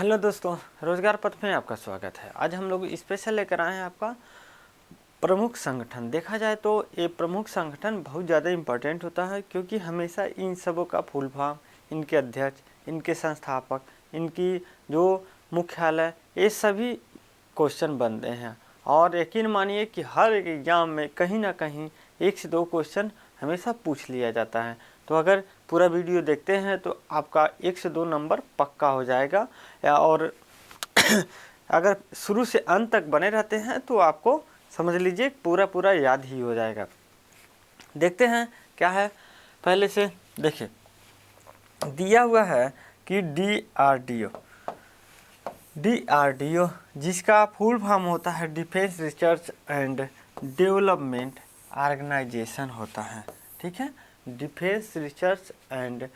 Hello दोस्तों, रोजगार पथ में आपका स्वागत है। आज हम लोग स्पेशल लेकर आए हैं आपका प्रमुख संगठन। देखा जाए तो ये प्रमुख संगठन बहुत ज़्यादा इम्पोर्टेंट होता है, क्योंकि हमेशा इन सबों का फुल फॉर्म, इनके अध्यक्ष, इनके संस्थापक, इनकी जो मुख्यालय, ये सभी क्वेश्चन बनते हैं। और यकीन मानिए कि हर एक एग्जाम में कहीं ना कहीं 1 से 2 क्वेश्चन हमेशा पूछ लिया जाता है। तो अगर पूरा वीडियो देखते हैं तो आपका 1 से 2 नंबर पक्का हो जाएगा। और अगर शुरू से अंत तक बने रहते हैं तो आपको समझ लीजिए पूरा याद ही हो जाएगा। देखते हैं क्या है। पहले से देखिए, दिया हुआ है कि DRDO जिसका फुल फॉर्म होता है defence research and development organisation होता है। ठीक है, डिफेंस रिसर्च एंड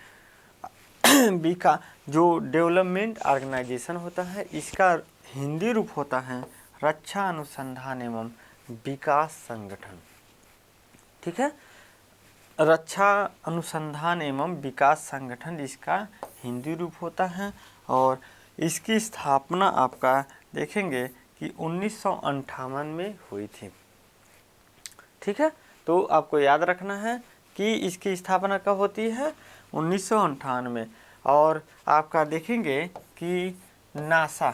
का जो डेवलपमेंट ऑर्गेनाइजेशन होता है, इसका हिंदी रूप होता है रक्षा अनुसंधान एवं विकास संगठन। ठीक है, रक्षा अनुसंधान एवं विकास संगठन इसका हिंदी रूप होता है। और इसकी स्थापना आपका देखेंगे कि 1958 में हुई थी। ठीक है, तो आपको याद रखना है कि इसकी स्थापना कब होती है, 1958 में। और आपका देखेंगे कि नासा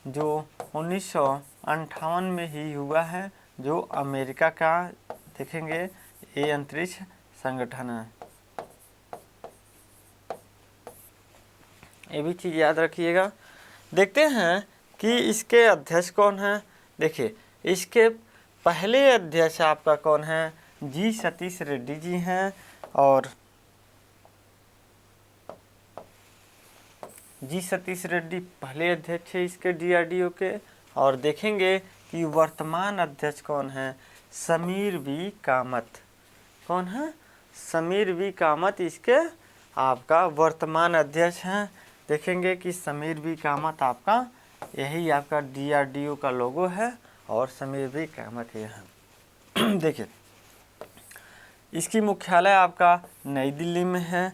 जो 1958 में ही हुआ है, जो अमेरिका का देखेंगे ये अंतरिक्ष संगठन है। ये भी चीज़ याद रखिएगा। देखते हैं कि इसके अध्यक्ष कौन हैं। देखिए, इसके पहले अध्यक्ष आपका कौन है, जी सतीश रेड्डी जी हैं। और जी सतीश रेड्डी पहले अध्यक्ष है इसके DRDO के। और देखेंगे कि वर्तमान अध्यक्ष कौन है, समीर वी कामत। कौन है, समीर वी कामत इसके आपका वर्तमान अध्यक्ष हैं। देखेंगे कि समीर वी कामत आपका यही आपका DRDO का लोगो है और समीर वी कामत ये है। देखिए, इसकी मुख्यालय आपका नई दिल्ली में है।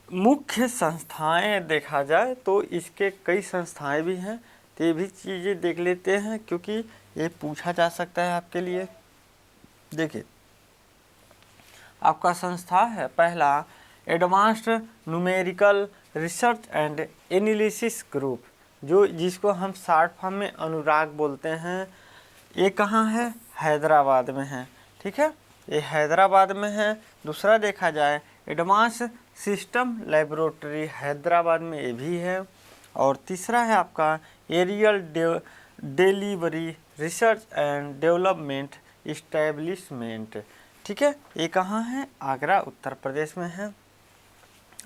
मुख्य संस्थाएं देखा जाए तो इसके कई संस्थाएं भी हैं, तो ये भी चीज़ें देख लेते हैं क्योंकि ये पूछा जा सकता है आपके लिए। देखिए, आपका संस्था है पहला advanced numerical research and analysis group, जो जिसको हम शॉर्ट फॉर्म में अनुराग बोलते हैं। ये कहाँ है, हैदराबाद में है। ठीक है, ये हैदराबाद में है। दूसरा देखा जाए एडवांस सिस्टम लेबोरेटरी, हैदराबाद में ये भी है। और तीसरा है आपका aerial delivery research and development establishment. ठीक है, ये कहाँ है, आगरा उत्तर प्रदेश में है।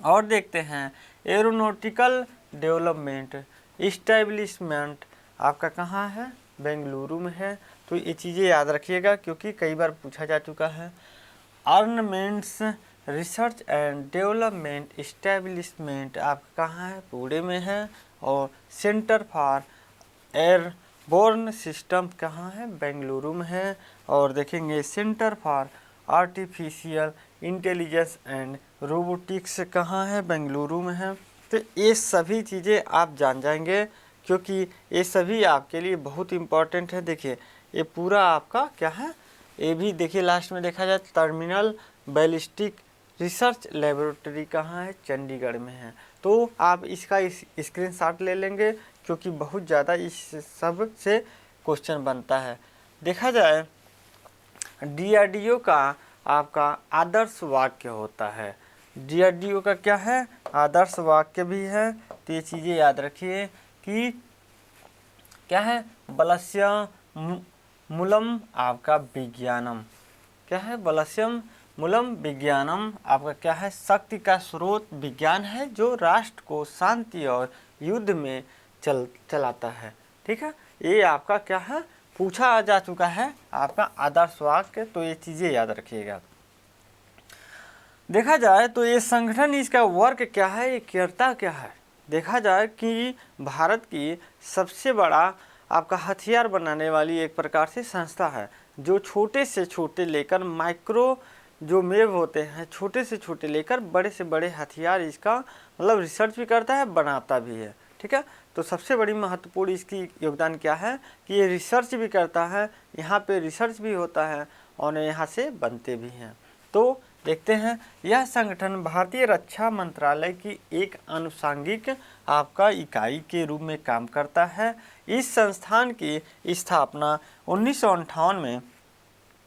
और देखते हैं एरोनॉटिकल डेवलपमेंट इस्टेब्लिशमेंट आपका कहाँ है, बेंगलुरु में है। तो ये चीज़ें याद रखिएगा क्योंकि कई बार पूछा जा चुका है। आर्नमेंट्स रिसर्च एंड डेवलपमेंट इस्टेब्लिशमेंट आपका कहाँ है, पुणे में है। और सेंटर फॉर एयरबोर्न सिस्टम कहाँ है, बेंगलुरु में है। और देखेंगे centre for artificial intelligence and robotics कहाँ है, बेंगलुरु में है। तो ये सभी चीज़ें आप जान जाएंगे क्योंकि ये सभी आपके लिए बहुत इम्पोर्टेंट है। देखिए, ये पूरा आपका क्या है, ये भी देखिए लास्ट में देखा जाए टर्मिनल बैलिस्टिक रिसर्च लेबोरेटरी कहाँ है, चंडीगढ़ में है। तो आप इसका स्क्रीनशॉट ले लेंगे क्योंकि बहुत ज़्यादा इस सब से क्वेश्चन बनता है। देखा जाए DRDO का आपका आदर्श वाक्य होता है। DRDO का क्या है, आदर्श वाक्य भी है। तो ये चीज़ें याद रखिए कि क्या है, बलस्य मूलम आपका विज्ञानम। क्या है, बलस्यम मूलम विज्ञानम आपका क्या है, शक्ति का स्रोत विज्ञान है जो राष्ट्र को शांति और युद्ध में चलाता है। ठीक है, ये आपका क्या है, पूछा जा चुका है आपका आदर्श वाक्य। तो ये चीज़ें याद रखिएगा। देखा जाए तो ये संगठन, इसका वर्क क्या है, ये करता क्या है। देखा जाए कि भारत की सबसे बड़ा आपका हथियार बनाने वाली एक प्रकार से संस्था है, जो छोटे से छोटे लेकर माइक्रो जो मेव होते हैं छोटे से छोटे लेकर बड़े से बड़े हथियार इसका मतलब रिसर्च भी करता है, बनाता भी है। ठीक है, तो सबसे बड़ी महत्वपूर्ण इसकी योगदान क्या है कि ये रिसर्च भी करता है, यहाँ पे रिसर्च भी होता है और यहाँ से बनते भी हैं। तो देखते हैं, यह संगठन भारतीय रक्षा मंत्रालय की एक आनुषंगिक आपका इकाई के रूप में काम करता है। इस संस्थान की स्थापना 1958 में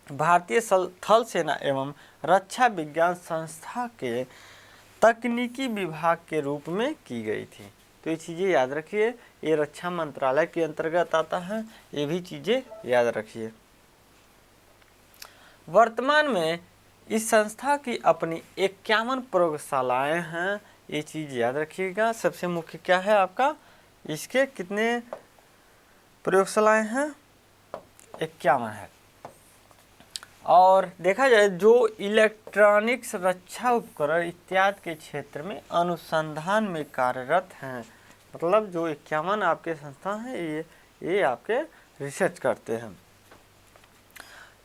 भारतीय थल सेना एवं रक्षा विज्ञान संस्था के तकनीकी विभाग के रूप में की गई थी। तो ये चीज़ें याद रखिए, ये रक्षा मंत्रालय के अंतर्गत आता है, ये भी चीज़ें याद रखिए। वर्तमान में इस संस्था की अपनी 51 प्रयोगशालाएं हैं, ये चीज़ याद रखिएगा। सबसे मुख्य क्या है आपका, इसके कितने प्रयोगशालाएं हैं, 51 है। और देखा जाए जो इलेक्ट्रॉनिक्स, रक्षा उपकरण इत्यादि के क्षेत्र में अनुसंधान में कार्यरत हैं, मतलब जो 51 आपके संस्थान हैं ये आपके रिसर्च करते हैं।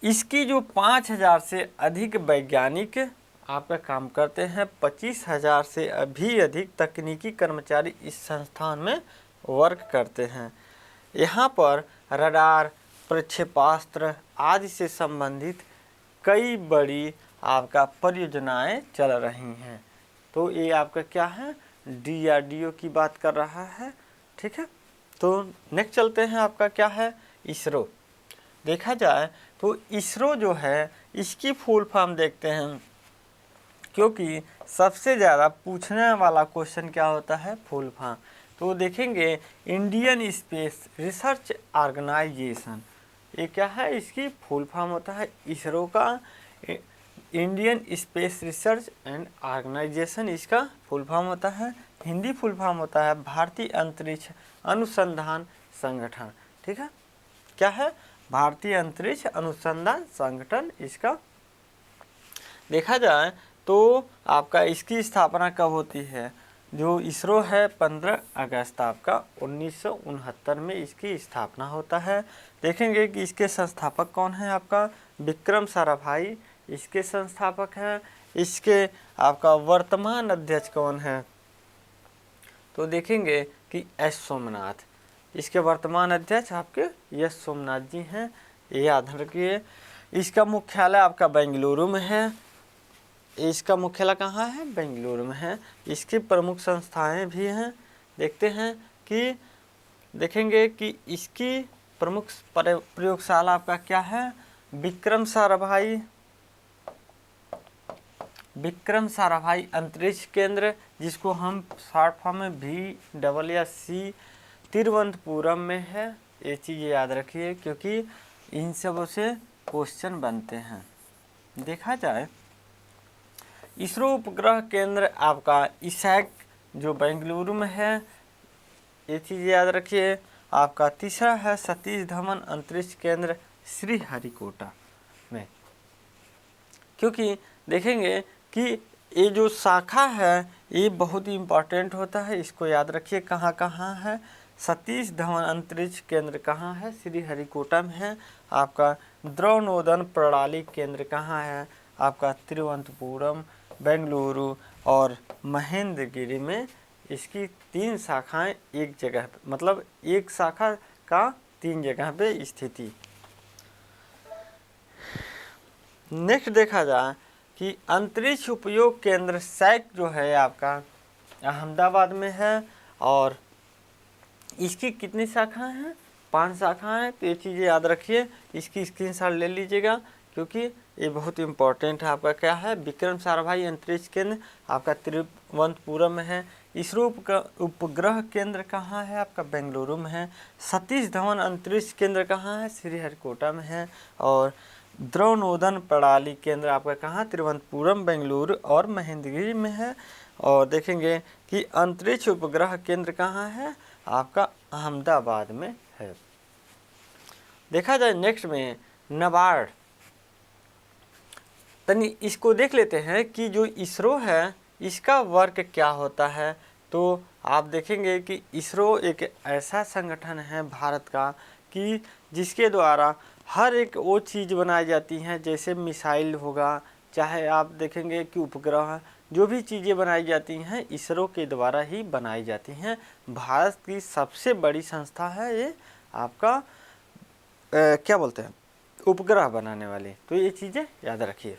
इसकी जो 5000 से अधिक वैज्ञानिक आपका काम करते हैं, 25,000 से भी अधिक तकनीकी कर्मचारी इस संस्थान में वर्क करते हैं। यहाँ पर रडार, प्रक्षेपास्त्र आदि से संबंधित कई बड़ी आपका परियोजनाएं चल रही हैं। तो ये आपका क्या है, DRDO की बात कर रहा है। ठीक है, तो नेक्स्ट चलते हैं, आपका क्या है, इसरो। देखा जाए तो इसरो जो है इसकी फुल फॉर्म देखते हैं, क्योंकि सबसे ज़्यादा पूछने वाला क्वेश्चन क्या होता है, फुल फॉर्म। तो देखेंगे इंडियन स्पेस रिसर्च ऑर्गेनाइजेशन, ये क्या है, इसकी फुल फॉर्म होता है इसरो का Indian space research and organisation, इसका फुल फॉर्म होता है। हिंदी फुल फॉर्म होता है भारतीय अंतरिक्ष अनुसंधान संगठन। ठीक है, क्या है, भारतीय अंतरिक्ष अनुसंधान संगठन इसका। देखा जाए तो आपका इसकी स्थापना कब होती है, जो इसरो है 15 अगस्त आपका 1969 में इसकी स्थापना होता है। देखेंगे कि इसके संस्थापक कौन है, आपका विक्रम साराभाई इसके संस्थापक हैं। इसके आपका वर्तमान अध्यक्ष कौन है, तो देखेंगे कि एस सोमनाथ, इसके वर्तमान अध्यक्ष आपके एस सोमनाथ जी हैं, ये याद रखिए। इसका मुख्यालय आपका बेंगलुरु में है, इसका मुख्यालय कहाँ है, बेंगलुरु में है। इसकी प्रमुख संस्थाएं भी हैं, देखते हैं कि देखेंगे कि इसकी प्रमुख प्रयोगशाला आपका क्या है, विक्रम साराभाई अंतरिक्ष केंद्र, जिसको हम शॉर्ट फॉर्म में VCC तिरुवनंतपुरम में है। ये चीज़ याद रखिए, क्योंकि इन सबों से क्वेश्चन बनते हैं। देखा जाए इसरो उपग्रह केंद्र आपका ISAC जो बेंगलुरु में है, ये चीज़ याद रखिए। आपका तीसरा है सतीश धवन अंतरिक्ष केंद्र श्रीहरिकोटा में, क्योंकि देखेंगे कि ये जो शाखा है ये बहुत ही इम्पोर्टेंट होता है, इसको याद रखिए। कहाँ कहाँ है, सतीश धवन अंतरिक्ष केंद्र कहाँ है, श्रीहरिकोटा में है। आपका द्रव नोदन प्रणाली केंद्र कहाँ है, आपका तिरुवनंतपुरम, बेंगलुरु और महेंद्रगिरी में। इसकी 3 शाखाएं एक जगह, मतलब एक शाखा का 3 जगह पे स्थिति। नेक्स्ट देखा जाए कि अंतरिक्ष उपयोग केंद्र सैक जो है आपका अहमदाबाद में है, और इसकी कितनी शाखाएं हैं, 5 शाखाएं। तो ये चीज़ें याद रखिए, इसकी स्क्रीनशॉट ले लीजिएगा, क्योंकि ये बहुत इंपॉर्टेंट है। आपका क्या है, विक्रम साराभाई अंतरिक्ष केंद्र आपका तिरुवनंतपुरम में है। इसरो उपग्रह केंद्र कहाँ है, आपका बेंगलुरु में है। सतीश धवन अंतरिक्ष केंद्र कहाँ है, श्रीहरिकोटा में है। और द्रव नोदन प्रणाली केंद्र आपका कहाँ, तिरुवनंतपुरम, बेंगलुरु और महेंद्रगिरी में है। और देखेंगे कि अंतरिक्ष उपग्रह केंद्र कहाँ है, आपका अहमदाबाद में है। देखा जाए नेक्स्ट में नाबार्ड, तनी इसको देख लेते हैं कि जो इसरो है इसका वर्क क्या होता है। तो आप देखेंगे कि इसरो एक ऐसा संगठन है भारत का कि जिसके द्वारा हर एक वो चीज़ बनाई जाती हैं, जैसे मिसाइल होगा, चाहे आप देखेंगे कि उपग्रह, जो भी चीज़ें बनाई जाती हैं इसरो के द्वारा ही बनाई जाती हैं। भारत की सबसे बड़ी संस्था है ये आपका क्या बोलते हैं, उपग्रह बनाने वाले। तो ये चीज़ें याद रखिए।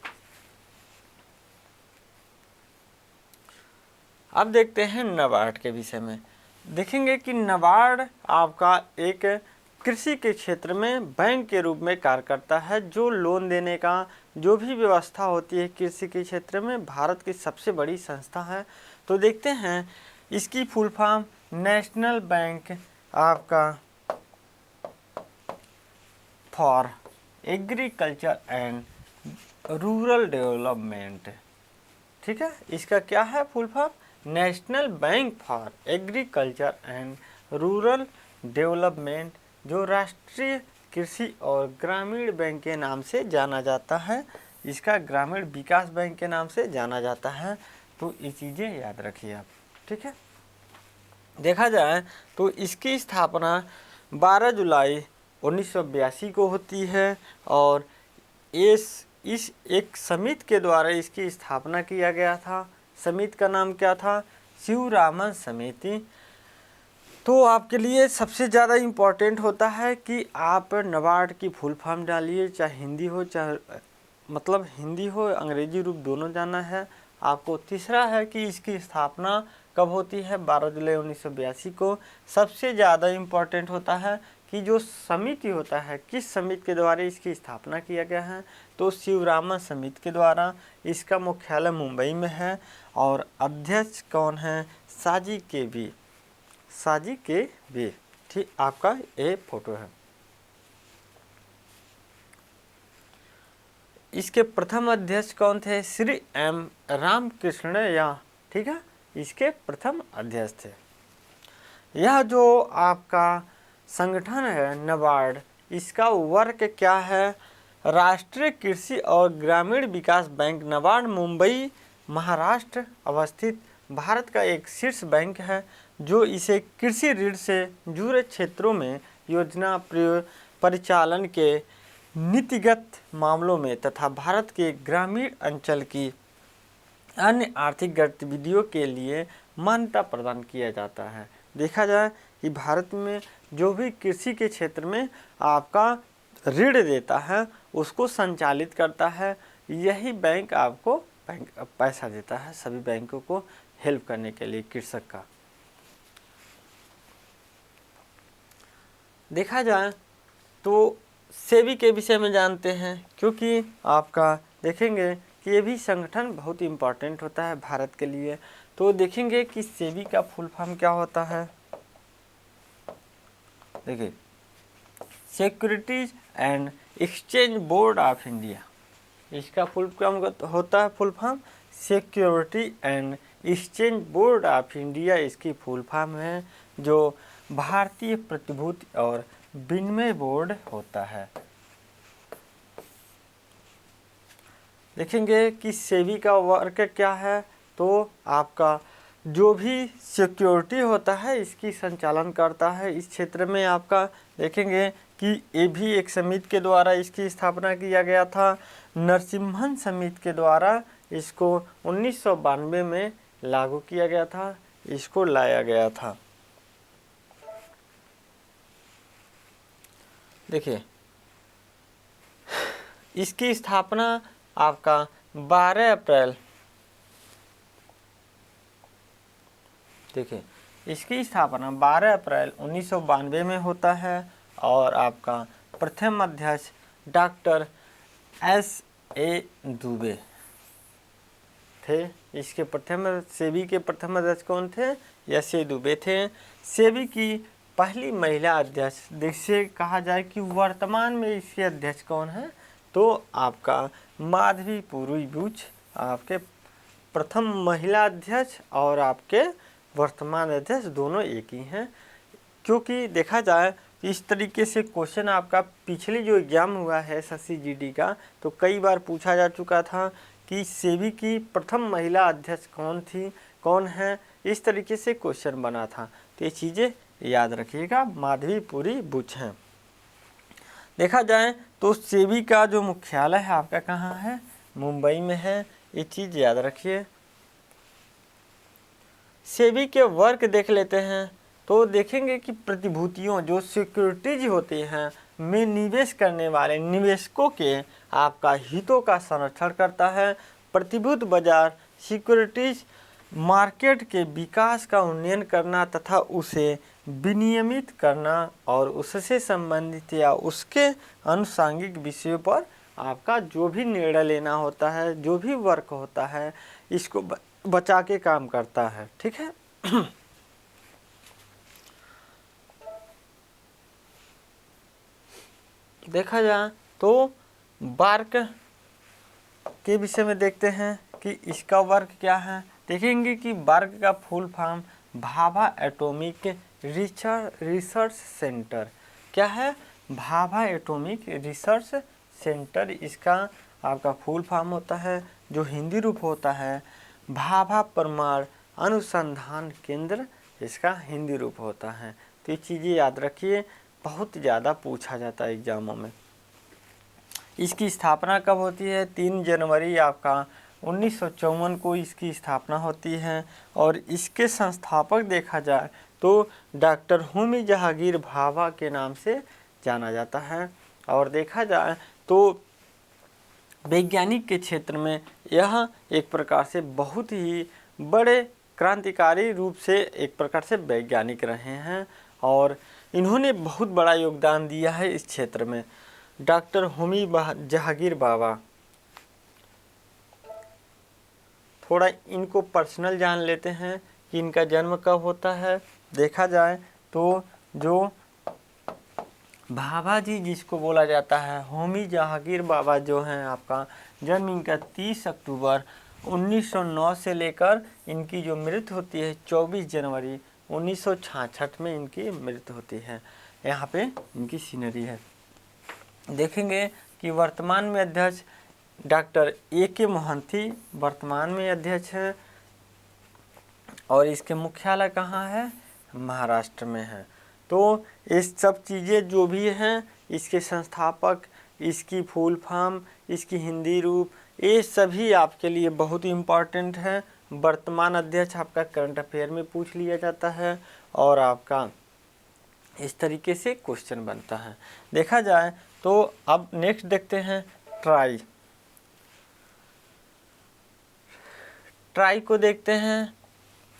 अब देखते हैं नाबार्ड के विषय में। देखेंगे कि नाबार्ड आपका एक कृषि के क्षेत्र में बैंक के रूप में कार्य करता है, जो लोन देने का जो भी व्यवस्था होती है कृषि के क्षेत्र में भारत की सबसे बड़ी संस्था है। तो देखते हैं इसकी फुल फॉर्म नेशनल बैंक आपका for agriculture and rural development. ठीक है, इसका क्या है full form, national bank for agriculture and rural development, जो राष्ट्रीय कृषि और ग्रामीण बैंक के नाम से जाना जाता है। इसका ग्रामीण विकास बैंक के नाम से जाना जाता है। तो ये चीज़ें याद रखिए आप। ठीक है, देखा जाए तो इसकी स्थापना 12 जुलाई 1982 को होती है और इस एक समिति के द्वारा इसकी स्थापना किया गया था। समिति का नाम क्या था, शिवरामन समिति। तो आपके लिए सबसे ज़्यादा इम्पोर्टेंट होता है कि आप नाबार्ड की फुल फॉर्म डालिए, चाहे हिंदी हो चाहे मतलब हिंदी हो अंग्रेजी रूप दोनों जाना है आपको। तीसरा है कि इसकी स्थापना कब होती है, 12 जुलाई 1982 को। सबसे ज़्यादा इम्पोर्टेंट होता है कि जो समिति होता है किस समिति के द्वारा इसकी स्थापना किया गया है, तो शिवरामन समिति के द्वारा। इसका मुख्यालय मुंबई में है और अध्यक्ष कौन है, साजी के बी, साजी के बी। ठीक, आपका ये फोटो है। इसके प्रथम अध्यक्ष कौन थे, श्री एम रामकृष्णैया। ठीक है, इसके प्रथम अध्यक्ष थे। यह जो आपका संगठन है नाबार्ड, इसका वर्क क्या है, राष्ट्रीय कृषि और ग्रामीण विकास बैंक नाबार्ड मुंबई महाराष्ट्र अवस्थित भारत का एक शीर्ष बैंक है, जो इसे कृषि ऋण से जुड़े क्षेत्रों में योजना परिचालन के नीतिगत मामलों में तथा भारत के ग्रामीण अंचल की अन्य आर्थिक गतिविधियों के लिए मान्यता प्रदान किया जाता है। देखा जाए कि भारत में जो भी कृषि के क्षेत्र में आपका ऋण देता है उसको संचालित करता है, यही बैंक आपको पैसा देता है सभी बैंकों को हेल्प करने के लिए कृषक का। देखा जाए तो सेबी के विषय में जानते हैं, क्योंकि आपका देखेंगे कि ये भी संगठन बहुत इम्पोर्टेंट होता है भारत के लिए। तो देखेंगे कि सेबी का फुल फॉर्म क्या होता है। देखिए, securities and exchange board of India, इसका फुल फॉर्म होता है full form security and exchange board of India. इसकी फुल फॉर्म है जो भारतीय प्रतिभूति और विनिमय बोर्ड होता है। देखेंगे कि सेबी का वर्क क्या है, तो आपका जो भी सिक्योरिटी होता है इसकी संचालन करता है इस क्षेत्र में। आपका देखेंगे कि ये भी एक समिति के द्वारा इसकी स्थापना किया गया था, नरसिम्हन समिति के द्वारा। इसको 1992 में लागू किया गया था, इसको लाया गया था। देखिए, इसकी स्थापना आपका 12 अप्रैल, देखिए इसकी स्थापना 12 अप्रैल 1992 में होता है और आपका प्रथम अध्यक्ष डॉक्टर S.A. दुबे थे। इसके प्रथम सेबी के प्रथम अध्यक्ष कौन थे, S.A. दुबे थे। सेबी की पहली महिला अध्यक्ष, जिसे कहा जाए कि वर्तमान में इसके अध्यक्ष कौन है, तो आपका माधवीपुरी बुच आपके प्रथम महिला अध्यक्ष और आपके वर्तमान अध्यक्ष दोनों एक ही हैं। क्योंकि देखा जाए तो इस तरीके से क्वेश्चन आपका पिछली जो एग्ज़ाम हुआ है SSC-GD का, तो कई बार पूछा जा चुका था कि सेबी की प्रथम महिला अध्यक्ष कौन थी, कौन है, इस तरीके से क्वेश्चन बना था। तो ये चीज़ें याद रखिएगा, माधवीपुरी बुच हैं। देखा जाए तो सेबी का जो मुख्यालय है आपका कहाँ है, मुंबई में है, ये चीज़ याद रखिए। सेबी के वर्क देख लेते हैं तो देखेंगे कि प्रतिभूतियों जो सिक्योरिटीज होती हैं में निवेश करने वाले निवेशकों के आपका हितों का संरक्षण करता है। प्रतिभूति बाजार सिक्योरिटीज मार्केट के विकास का उन्नयन करना तथा उसे विनियमित करना और उससे संबंधित या उसके आनुषंगिक विषयों पर आपका जो भी निर्णय लेना होता है, जो भी वर्क होता है, इसको बचा के काम करता है। ठीक है। देखा जाए तो वर्क के विषय में देखते हैं कि इसका वर्क क्या है। देखेंगे कि वर्क का full form Bhabha atomic research centre क्या है, भाभा एटॉमिक रिसर्च सेंटर इसका आपका फुल फॉर्म होता है, जो हिंदी रूप होता है भाभा परमाणु अनुसंधान केंद्र इसका हिंदी रूप होता है। तो ये चीज़ें याद रखिए, बहुत ज़्यादा पूछा जाता है एग्जामों में। इसकी स्थापना कब होती है? 3 जनवरी आपका 1954 को इसकी स्थापना होती है और इसके संस्थापक देखा जाए तो डॉक्टर होमी जहांगीर भाभा के नाम से जाना जाता है। और देखा जाए तो वैज्ञानिक के क्षेत्र में यह एक प्रकार से बहुत ही बड़े क्रांतिकारी रूप से एक प्रकार से वैज्ञानिक रहे हैं और इन्होंने बहुत बड़ा योगदान दिया है इस क्षेत्र में। डॉक्टर होमी जहांगीर भाभा, थोड़ा इनको पर्सनल जान लेते हैं कि इनका जन्म कब होता है। देखा जाए तो जो भाभा जी जिसको बोला जाता है, होमी जहांगीर भाभा जो हैं आपका जन्म इनका 30 अक्टूबर 1909 से लेकर इनकी जो मृत्यु होती है 24 जनवरी 1966 में इनकी मृत्यु होती है। यहाँ पे इनकी सीनरी है। देखेंगे कि वर्तमान में अध्यक्ष डॉक्टर A.K. मोहंती वर्तमान में अध्यक्ष हैं और इसके मुख्यालय कहाँ है? महाराष्ट्र में है। तो ये सब चीज़ें जो भी हैं, इसके संस्थापक, इसकी फुल फॉर्म, इसकी हिंदी रूप, ये सभी आपके लिए बहुत इम्पॉर्टेंट है। वर्तमान अध्यक्ष आपका करंट अफेयर में पूछ लिया जाता है और आपका इस तरीके से क्वेश्चन बनता है। देखा जाए तो अब नेक्स्ट देखते हैं ट्राई। ट्राई को देखते हैं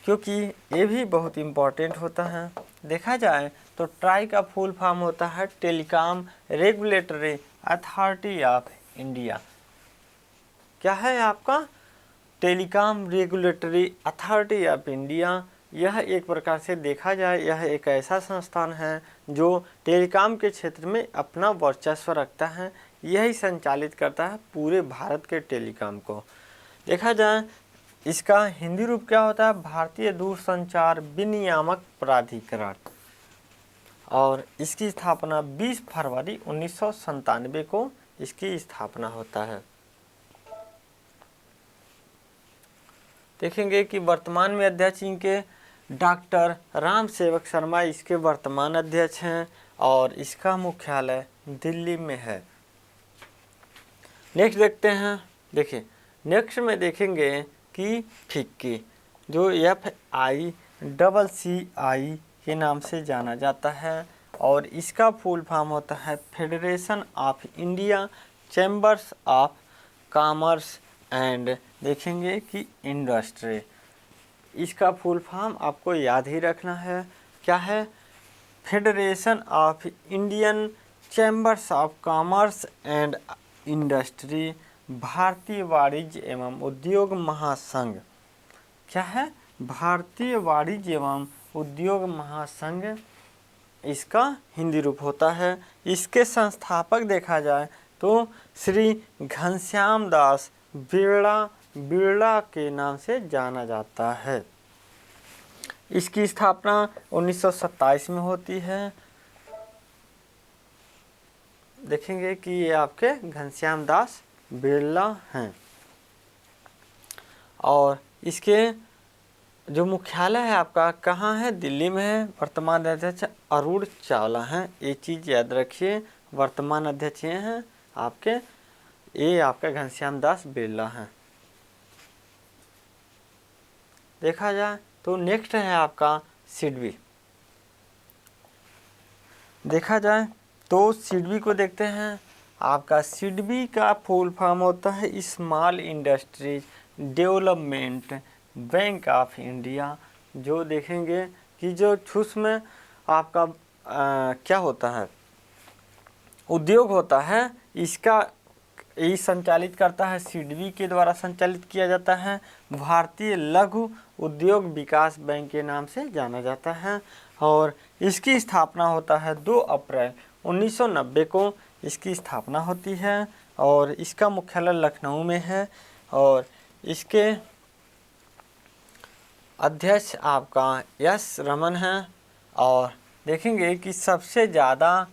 क्योंकि ये भी बहुत इम्पॉर्टेंट होता है। देखा जाए तो ट्राई का फुल फॉर्म होता है telecom regulatory authority of India. क्या है आपका? Telecom regulatory authority of India. यह एक प्रकार से देखा जाए यह एक ऐसा संस्थान है जो टेलीकॉम के क्षेत्र में अपना वर्चस्व रखता है। यही संचालित करता है पूरे भारत के टेलीकॉम को। देखा जाए इसका हिंदी रूप क्या होता है? भारतीय दूरसंचार विनियामक प्राधिकरण। और इसकी स्थापना 20 फरवरी 1997 को इसकी स्थापना होता है। देखेंगे कि वर्तमान में अध्यक्ष इनके डॉक्टर राम सेवक शर्मा इसके वर्तमान अध्यक्ष हैं और इसका मुख्यालय दिल्ली में है। नेक्स्ट देखते हैं। देखिए नेक्स्ट में देखेंगे कि फिक्की जो FICCI के नाम से जाना जाता है और इसका फुल फॉर्म होता है federation of India chambers of commerce and देखेंगे कि इंडस्ट्री। इसका फुल फॉर्म आपको याद ही रखना है। क्या है? Federation of Indian chambers of commerce and industry, भारतीय वाणिज्य एवं उद्योग महासंघ। क्या है? भारतीय वाणिज्य एवं उद्योग महासंघ इसका हिंदी रूप होता है। इसके संस्थापक देखा जाए तो श्री घनश्याम दास बिरला के नाम से जाना जाता है। इसकी स्थापना 1927 में होती है। देखेंगे कि ये आपके घनश्याम दास बिरला हैं और इसके जो मुख्यालय है आपका कहाँ है? दिल्ली में है। वर्तमान अध्यक्ष अरुण चावला हैं। ये चीज़ याद रखिए, वर्तमान अध्यक्ष ये हैं आपके ये आपका घनश्याम दास बिरला हैं। देखा जाए तो नेक्स्ट है आपका सिडबी। देखा जाए तो सिडबी को देखते हैं। आपका सिडबी का फुल फॉर्म होता है small industries development bank of India. जो देखेंगे कि जो सूक्ष्म आपका क्या होता है, उद्योग होता है, इसका यही संचालित करता है, सिडबी के द्वारा संचालित किया जाता है। भारतीय लघु उद्योग विकास बैंक के नाम से जाना जाता है और इसकी स्थापना होता है 2 अप्रैल 1990 को इसकी स्थापना होती है और इसका मुख्यालय लखनऊ में है और इसके अध्यक्ष आपका एस रमन हैं। और देखेंगे कि सबसे ज़्यादा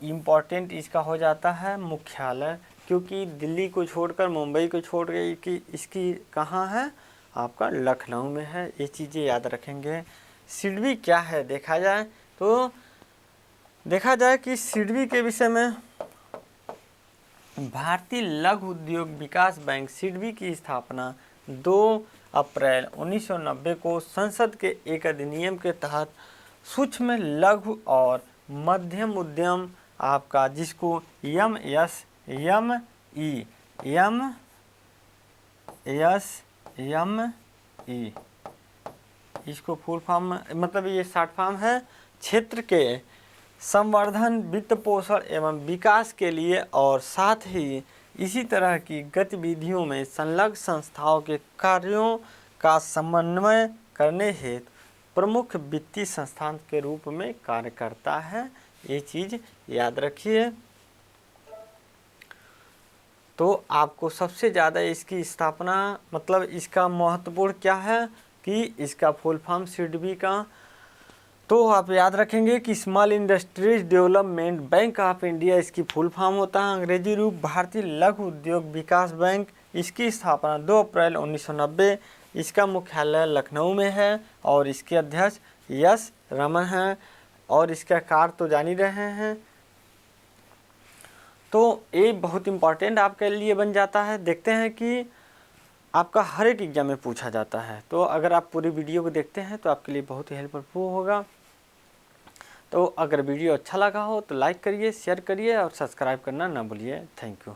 इम्पोर्टेंट इसका हो जाता है मुख्यालय, क्योंकि दिल्ली को छोड़कर, मुंबई को छोड़ के कि इसकी कहाँ है, आपका लखनऊ में है। ये चीज़ें याद रखेंगे। सिडबी क्या है देखा जाए तो देखा जाए कि सिडबी के विषय में भारतीय लघु उद्योग विकास बैंक सिडबी की स्थापना 2 अप्रैल 1990 को संसद के एक अधिनियम के तहत सूक्ष्म लघु और मध्यम उद्यम आपका, जिसको एम इसको फुल फॉर्म मतलब ये शॉर्ट फॉर्म है, क्षेत्र के संवर्धन, वित्त पोषण एवं विकास के लिए और साथ ही इसी तरह की गतिविधियों में संलग्न संस्थाओं के कार्यों का समन्वय करने हेतु प्रमुख वित्तीय संस्थान के रूप में कार्य करता है। ये चीज़ याद रखिए। तो आपको सबसे ज़्यादा इसकी स्थापना मतलब इसका महत्वपूर्ण क्या है कि इसका फुल फॉर्म सिडबी का, तो आप याद रखेंगे कि small industries development bank of India इसकी फुल फॉर्म होता है। अंग्रेजी रूप भारतीय लघु उद्योग विकास बैंक। इसकी स्थापना 2 अप्रैल 1990। इसका मुख्यालय लखनऊ में है और इसके अध्यक्ष एस रमन हैं और इसका कार्य तो जान ही रहे हैं। तो ये बहुत इम्पॉर्टेंट आपके लिए बन जाता है। देखते हैं कि आपका हर एक एग्जाम में पूछा जाता है, तो अगर आप पूरी वीडियो को देखते हैं तो आपके लिए बहुत ही हेल्पफुल होगा। तो अगर वीडियो अच्छा लगा हो तो लाइक करिए, शेयर करिए और सब्सक्राइब करना ना भूलिए। Thank you.